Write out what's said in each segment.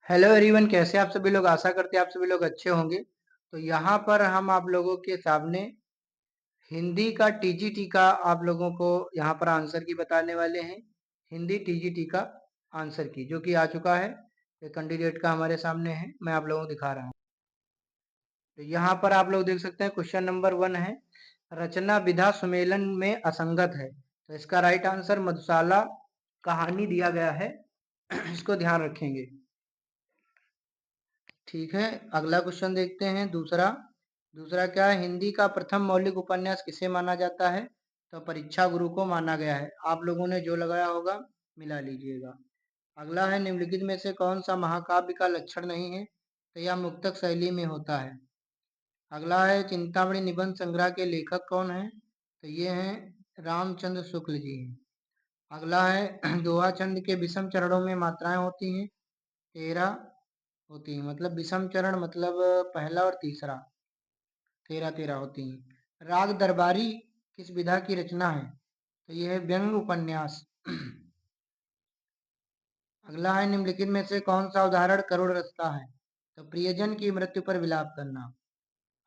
Hello everyone, कैसे आप सभी लोग। आशा करते हैं आप सभी लोग अच्छे होंगे। तो यहाँ पर हम आप लोगों के सामने हिंदी का टीजीटी का आप लोगों को यहाँ पर आंसर की बताने वाले हैं। हिंदी टीजीटी का आंसर की जो कि आ चुका है, कैंडिडेट का हमारे सामने है, मैं आप लोगों को दिखा रहा हूँ। तो यहाँ पर आप लोग देख सकते हैं, क्वेश्चन नंबर 1 है, रचना विधा सुमेलन में असंगत है। तो इसका राइट आंसर मधुशाला कहानी दिया गया है। इसको ध्यान रखेंगे। ठीक है, अगला क्वेश्चन देखते हैं। दूसरा दूसरा क्या है, हिंदी का प्रथम मौलिक उपन्यास किसे माना जाता है। तो परीक्षा गुरु को माना गया है। आप लोगों ने जो लगाया होगा मिला लीजिएगा। अगला है, निम्नलिखित में से कौन सा महाकाव्य का लक्षण नहीं है। तो यह मुक्तक शैली में होता है। अगला है, चिंतामणि निबंध संग्रह के लेखक कौन है। तो ये हैं रामचंद्र शुक्ल जी हैं। अगला है, दोहा छंद के विषम चरणों में मात्राएं होती हैं 13 होती हैं। मतलब विषम चरण मतलब पहला और तीसरा 13-13 होती हैं। राग दरबारी किस विधा की रचना है। तो यह है व्यंग उपन्यास। अगला है, निम्नलिखित में से कौन सा उदाहरण करुण रस का है। तो प्रियजन की मृत्यु पर विलाप करना।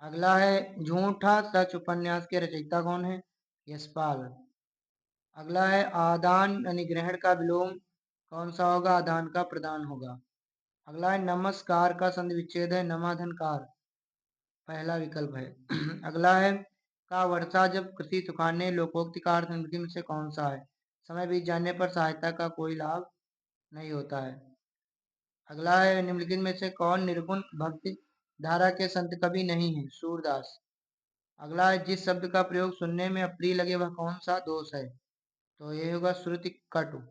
अगला है, झूठा सच उपन्यास के रचयिता कौन है। यशपाल। अगला है, आदान यानी ग्रहण का विलोम कौन सा होगा। आदान का प्रदान होगा। अगला है, नमस्कार का संधि विच्छेद है नमाधनकार, पहला विकल्प है। अगला है, का वर्षा जब कृषि सुखाने लोकोक्ति का अर्थ निम्नलिखित में से कौन सा है। समय बीत जाने पर सहायता का कोई लाभ नहीं होता है। अगला है, निम्नलिखित में से कौन निर्गुण भक्ति धारा के संत कवि नहीं है। सूरदास। अगला है, जिस शब्द का प्रयोग सुनने में अप्रिय लगे वह कौन सा दोष है। तो ये होगा श्रुति कटु।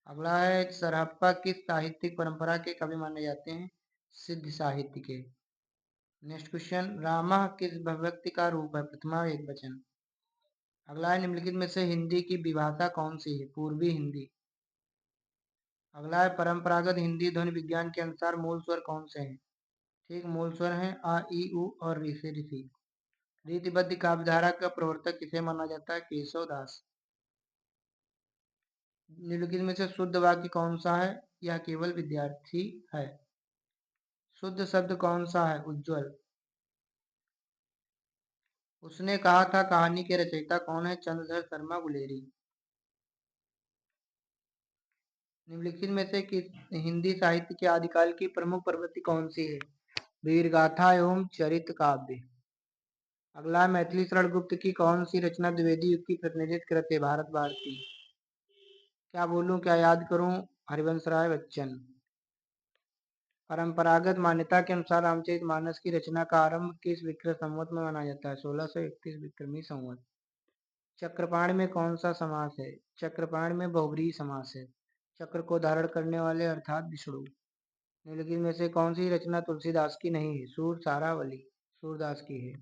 अगला है, सरहप्पा किस साहित्यिक परंपरा के कवि माने जाते हैं। सिद्ध साहित्य के। नेक्स्ट क्वेश्चन, रामा किस भगवक्ति का रूप है। प्रथमा एकवचन। अगला है, निम्नलिखित में से हिंदी की विभाषा कौन सी है। पूर्वी हिंदी। अगला है, परंपरागत हिंदी ध्वनि विज्ञान के अनुसार मूल स्वर कौन से हैं। ठीक, मूल स्वर हैं आ ई उ और री से ऋषि। रीतिबद्ध काव्यधारा का प्रवर्तक किसे माना जाता है। केशव दास। निम्नलिखित में से शुद्ध वाक्य कौन सा है। यह केवल विद्यार्थी है। शुद्ध शब्द कौन सा है। उज्ज्वल। उसने कहा था कहानी के रचयिता कौन है। चंद्रधर शर्मा गुलेरी। निम्नलिखित में से किस हिंदी साहित्य के आदिकाल की प्रमुख प्रवृत्ति कौन सी है। वीर गाथा एवं चरित काव्य। अगला, मैथिली शरण गुप्त की कौन सी रचना द्विवेदी युग की प्रतिनिधित्व करते हैं। भारत भारती। क्या बोलूं क्या याद करूं। हरिवंश राय बच्चन। परंपरागत मान्यता के अनुसार रामचरितमानस की रचना का आरंभ किस विक्रम संवत में माना जाता है। 1631 विक्रमी संवत। चक्रपाण में कौन सा समास है। चक्रपाण में बहुव्रीहि समास है। चक्र को धारण करने वाले अर्थात विष्णु। निम्नलिखित में से कौन सी रचना तुलसीदास की नहीं है। सूर सारावली सूरदास की है।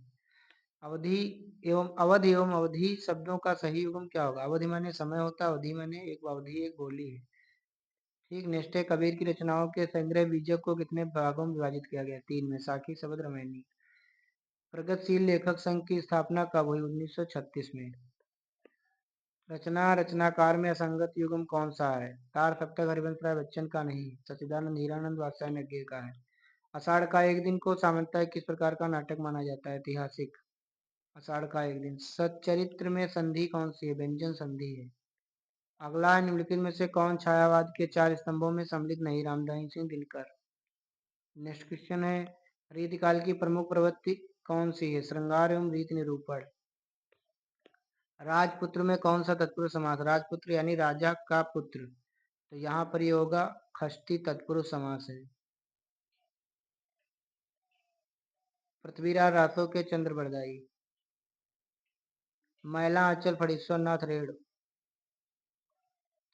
अवधि एवं अवध एवं अवधि शब्दों का सही युग्म क्या होगा। अवधि माने समय होता है, अवधि माने एक अवधि एक बोली है। ठीक, नेक्स्ट है, कबीर की रचनाओं के संग्रह बीजक को कितने भागों में विभाजित किया गया। 3 में। साखी शबद रामायणी। प्रगतिशील लेखक संघ की स्थापना कब हुई। 1936 में। रचना रचनाकार में असंगत युग्म कौन सा है। तार सप्तक हरिवंश राय बच्चन का नहीं, सच्चिदानंद हीरानंद वात्स्यायन का है। आषाढ़ का एक दिन को सामान्यतः किस प्रकार का नाटक माना जाता है। ऐतिहासिक। आषाढ़ का एक दिन। सच्चरित्र में संधि कौन सी है। व्यंजन संधि है। अगला है, निम्नलिखित में से कौन छायावाद के 4 स्तंभों में सम्मिलित नहीं। रामधारी सिंह दिनकर। नेक्स्ट क्वेश्चन है, रीतिकाल की प्रमुख प्रवृत्ति कौन सी है। श्रृंगार एवं रीति निरूपण। राजपुत्र में कौन सा तत्पुरुष समास। राजपुत्र यानी राजा का पुत्र, तो यहाँ पर ये होगा खष्टी तत्पुरुष समास है। पृथ्वीराज रासो के चंद्र बरदाई। मैला अचल फणीश्वर नाथ रेड़।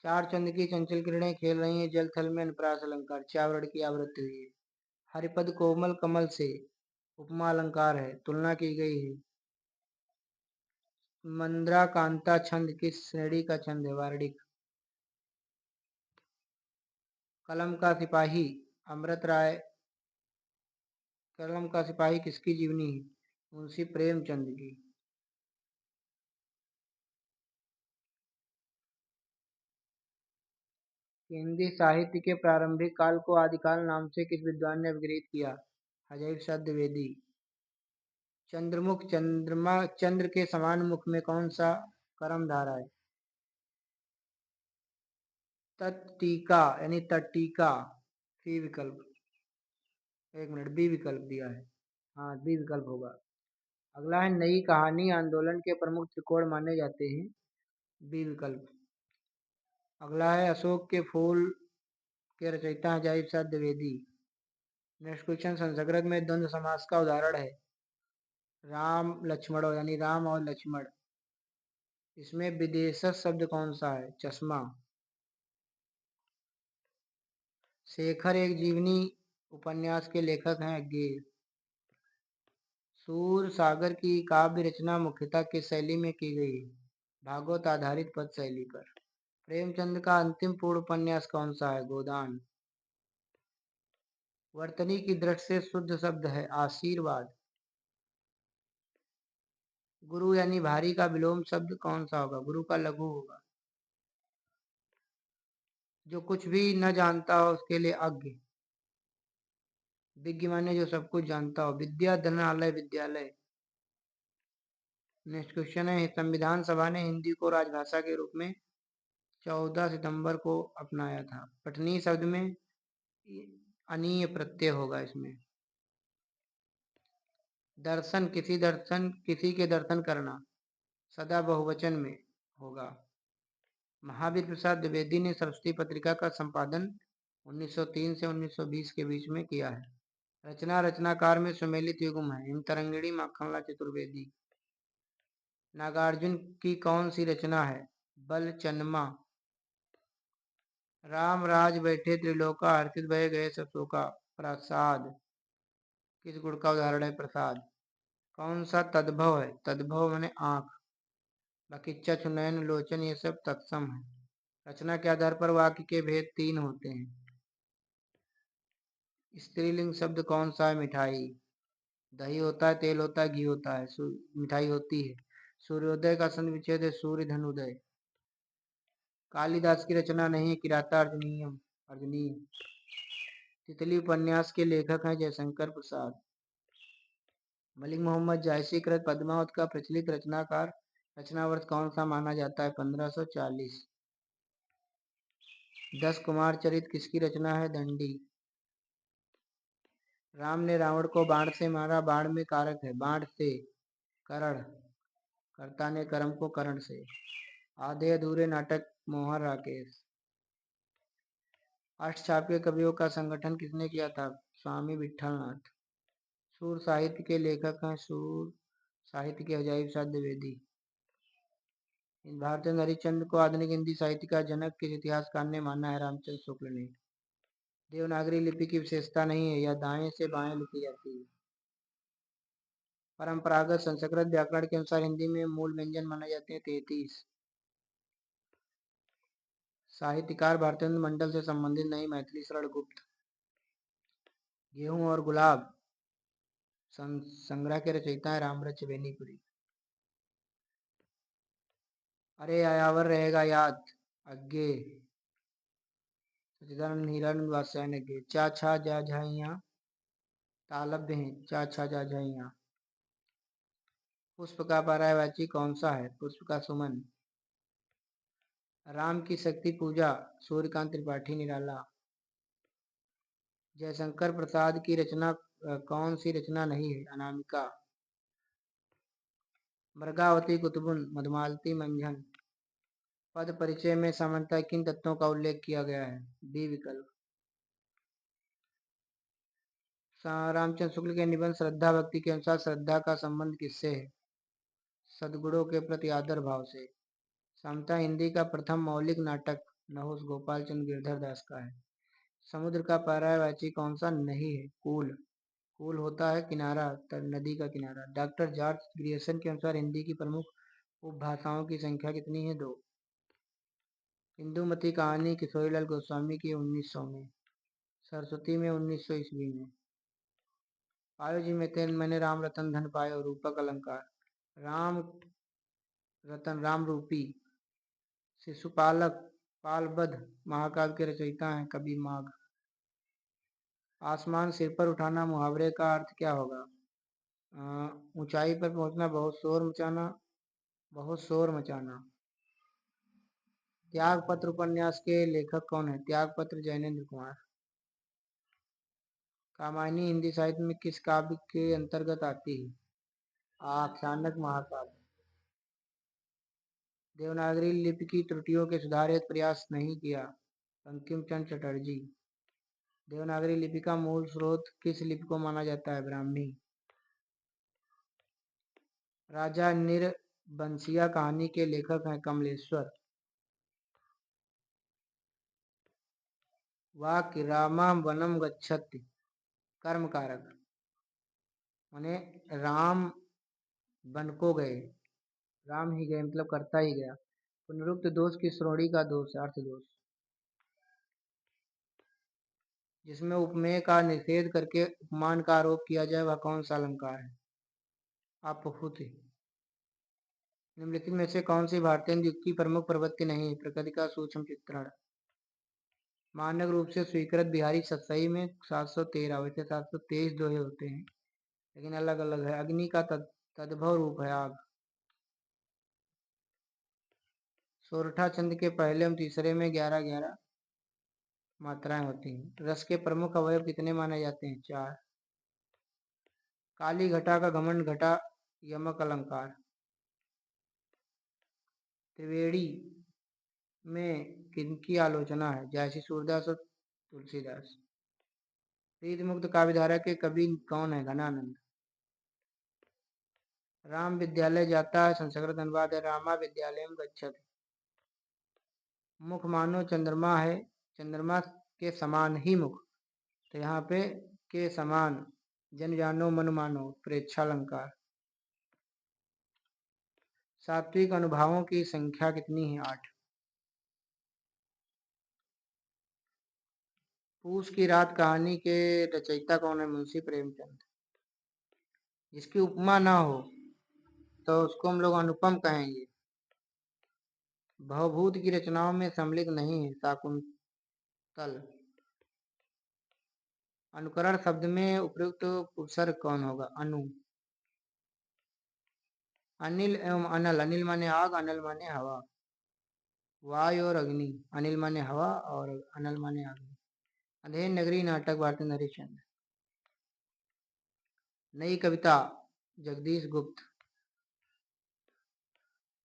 चार चंद की चंचल किरणें खेल रही हैं जल थल में अनुप्रास अलंकार। चावड़ की आवृत्ति हुई है। हरिपद कोमल कमल से उपमा अलंकार है, तुलना की गई है। मंद्रा कांता छंद किस श्रेणी का छंद है। वार्णिक। कलम का सिपाही अमृत राय। कलम का सिपाही किसकी जीवनी है। मुंशी प्रेमचंद की। हिंदी साहित्य के प्रारंभिक काल को आदिकाल नाम से किस विद्वान ने अभिहित किया? अजैब शब्द द्विवेदी। चंद्रमुख, चंद्रमा, चंद्र के समान मुख में कौन सा कर्म धारा है? तटीका यानी तटीका। सी विकल्प। एक मिनट, बी विकल्प दिया है। हाँ, बी विकल्प होगा। अगला है, नई कहानी आंदोलन के प्रमुख त्रिकोण माने जाते हैं। बी विकल्प। अगला है, अशोक के फूल के रचयिता अजाइब शाह द्विवेदी। नेक्स्ट क्वेश्चन, संस्कृत में द्वंद्व समास का उदाहरण है। राम लक्ष्मण यानी राम और लक्ष्मण। इसमें विदेशज शब्द कौन सा है? चश्मा। शेखर एक जीवनी उपन्यास के लेखक हैं। गे। सूर सागर की काव्य रचना मुख्यतः किस शैली में की गई है? भागवत आधारित पद शैली पर। प्रेमचंद का अंतिम पूर्ण उपन्यास कौन सा है? गोदान। वर्तनी की दृष्टि से शुद्ध शब्द है आशीर्वाद। गुरु यानी भारी का विलोम शब्द कौन सा होगा? गुरु का लघु होगा। जो कुछ भी न जानता हो उसके लिए अज्ञ। विज्ञ माने जो सब कुछ जानता हो। विद्या धनालय विद्यालय। नेक्स्ट क्वेश्चन है, संविधान सभा ने हिंदी को राजभाषा के रूप में 14 सितंबर को अपनाया था। पठनीय शब्द में अनीय प्रत्यय होगा इसमें। दर्शन, किसी के दर्शन करना सदा बहुवचन में होगा। महावीर प्रसाद द्विवेदी ने सरस्वती पत्रिका का संपादन 1903 से 1920 के बीच में किया है। रचनाकार में सुमेलित युग्म है। हिमतरंगिणी माखनलाल चतुर्वेदी। नागार्जुन की कौन सी रचना है? बलचन्मा। राम राज बैठे त्रिलोका, हर्षित भये गए सब शोका। प्रसाद किस गुण का उदाहरण है? प्रसाद। कौन सा तद्भव है? तद्भव माने आंख। बाकी चक्षु, नयन, लोचन ये सब तत्सम है। रचना के आधार पर वाक्य के भेद 3 होते हैं। स्त्रीलिंग शब्द कौन सा है? मिठाई। दही होता है, तेल होता है, घी होता है, मिठाई होती है। सूर्योदय का संधि विच्छेद है सूर्य धन उदय। कालिदास की रचना नहीं, किराता अर्जुनीयम अर्जुनीय। तितली उपन्यास के लेखक हैं जयशंकर प्रसाद। मलिक मोहम्मद जायसी कृत पद्मावत का प्रचलित रचनावर्ष कौन सा माना जाता है? 1540। 10 कुमार चरित किसकी रचना है? दंडी। राम ने रावण को बाण से मारा, बाण में कारक है, बाण से करण, कर्ता ने कर्म को करण से। आधे अधूरे नाटक मोहन राकेश। अष्टचाप्य कवियों का संगठन किसने किया था? स्वामी विठलनाथ। सूर साहित्य के लेखक हैं सूर साहित्य के अजाइब शाह द्विवेदी। भारतेंद्र हरिश्चंद्र को आधुनिक हिंदी साहित्य का जनक किस इतिहासकार ने माना है? रामचंद्र शुक्ल ने। देवनागरी लिपि की विशेषता नहीं है, यह दाएं से बाएं लिखी जाती है। परंपरागत संस्कृत व्याकरण के अनुसार हिंदी में मूल व्यंजन माने जाते हैं 33। साहित्यकार भारतेंद्र मंडल से संबंधित नहीं, मैथिली शरण गुप्त। गेहूं और गुलाब संग्रह के रचयिता है रामरच बेनीपुरी। अरे आयावर रहेगा याद अज्ञे सचिदानंद हीरानंद वात्स्यायन के। चा छा जा झाइया तालब्य हैं। चा छा जा झाइया। पुष्प का पर्यायवाची कौन सा है? पुष्प का सुमन। राम की शक्ति पूजा सूर्यकांत त्रिपाठी निराला। जयशंकर प्रसाद की रचना कौन सी रचना नहीं है? अनामिका। मृगावती कुतुबुन मधुमालती मंझन। पद परिचय में सामान्यतः किन तत्वों का उल्लेख किया गया है? बी विकल्प। रामचंद्र शुक्ल के निबंध श्रद्धा भक्ति के अनुसार श्रद्धा का संबंध किससे है? सद्गुणों के प्रति आदर भाव से। समता हिंदी का प्रथम मौलिक नाटक नहुस गोपाल चंद्र गिरधर दास का है। समुद्र का पर्यायवाची कौन सा नहीं है? कूल। कूल होता है किनारा, नदी का किनारा। डॉक्टर जॉर्ज ग्रियर्सन के अनुसार हिंदी की प्रमुख उपभाषाओं की संख्या कितनी है? 2। इंदुमती कहानी किशोरीलाल गोस्वामी की 1900 में, सरस्वती में 1900 ईस्वी में। पायो जी में तेन मैंने राम रतन धन पायो, रूपक अलंकार। राम रतन राम रूपी शिशुपालक पालबद्ध महाकाव्य के रचयिता हैं कवि माघ। आसमान सिर पर उठाना मुहावरे का अर्थ क्या होगा? ऊंचाई पर पहुंचना, बहुत शोर मचाना, बहुत शोर मचाना। त्यागपत्र उपन्यास के लेखक कौन है? त्यागपत्र जैनेन्द्र कुमार। कामायनी हिंदी साहित्य में किस काव्य के अंतर्गत आती है? आख्यानक महाकाव्य। देवनागरी लिपि की त्रुटियों के सुधार हेतु प्रयास नहीं किया। बंकिम चंद्र चटर्जी। देवनागरी लिपि का मूल स्रोत किस लिपि को माना जाता है? ब्राह्मी। राजा निरबंसिया कहानी के लेखक हैं कमलेश्वर। वाक्य रामा वनम गच्छति कर्म कारक, माने राम वन को गए, राम ही गए मतलब करता ही गया। पुनरुक्त दोष की श्रोणी का दोष है, अर्थ दोष। जिसमें उपमेय का निषेध करके उपमान का आरोप किया जाए वह कौन सा अलंकार है? अपहुति। निम्नलिखित में से कौन सी भारतीय युग की प्रमुख प्रवृत्ति नहीं है? प्रकृति का सूक्ष्म चित्रण। मानक रूप से स्वीकृत बिहारी सतसई में 713, वैसे 723 दोहे होते हैं लेकिन अलग अलग है। अग्नि का तद्भव रूप है आग। सोरठा छंद के पहले एवं तीसरे में 11-11 मात्राएं होती हैं। रस के प्रमुख अवयव कितने माने जाते हैं? 4। काली घटा का घमंड घटा यमक अलंकार। त्रिवेणी में किनकी आलोचना है? जयसी सूरदास और तुलसीदास। प्रीत मुक्त काव्यधारा के कवि कौन है? घनानंद। राम विद्यालय जाता है, संस्कृत अनुवाद है रामा विद्यालय गच्छति। मुख मानो चंद्रमा है, चंद्रमा के समान ही मुख, तो यहाँ पे के समान। जन जानो मन मानो प्रेक्षालंकार। सात्विक अनुभावों की संख्या कितनी है? 8। पूस की रात कहानी के रचयिता कौन है? मुंशी प्रेमचंद। जिसकी उपमा ना हो तो उसको हम लोग अनुपम कहेंगे। भवभूत की रचनाओं में सम्मिलित नहीं है। शाकुंतल। अनुकरण शब्द में उपयुक्त उपसर्ग कौन होगा? अनु। अनिल एवं अनल, अनिल माने आग, अनल माने हवा। वायु और अग्नि, अनिल माने हवा और अनल माने अग्नि। अंधेर नगरी नाटक भारतीय हरिश्चंद्र। नई कविता जगदीश गुप्त।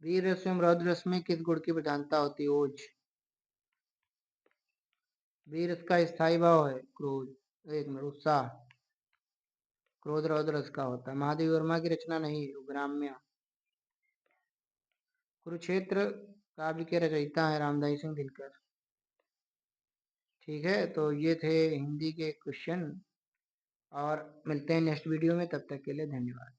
वीर रस एवं रौद्र रस में किस गुण की प्रधानता होती है? ओज। वीर रस का स्थायी भाव है क्रोध, एक मिनट, उत्साह। क्रोध रौद्र रस का होता है। महादेव वर्मा की रचना नहीं है, ग्राम्य। कुरुक्षेत्र काव्य के रचयिता है रामदाई सिंह दिनकर। ठीक है, तो ये थे हिंदी के क्वेश्चन और मिलते हैं नेक्स्ट वीडियो में। तब तक के लिए धन्यवाद।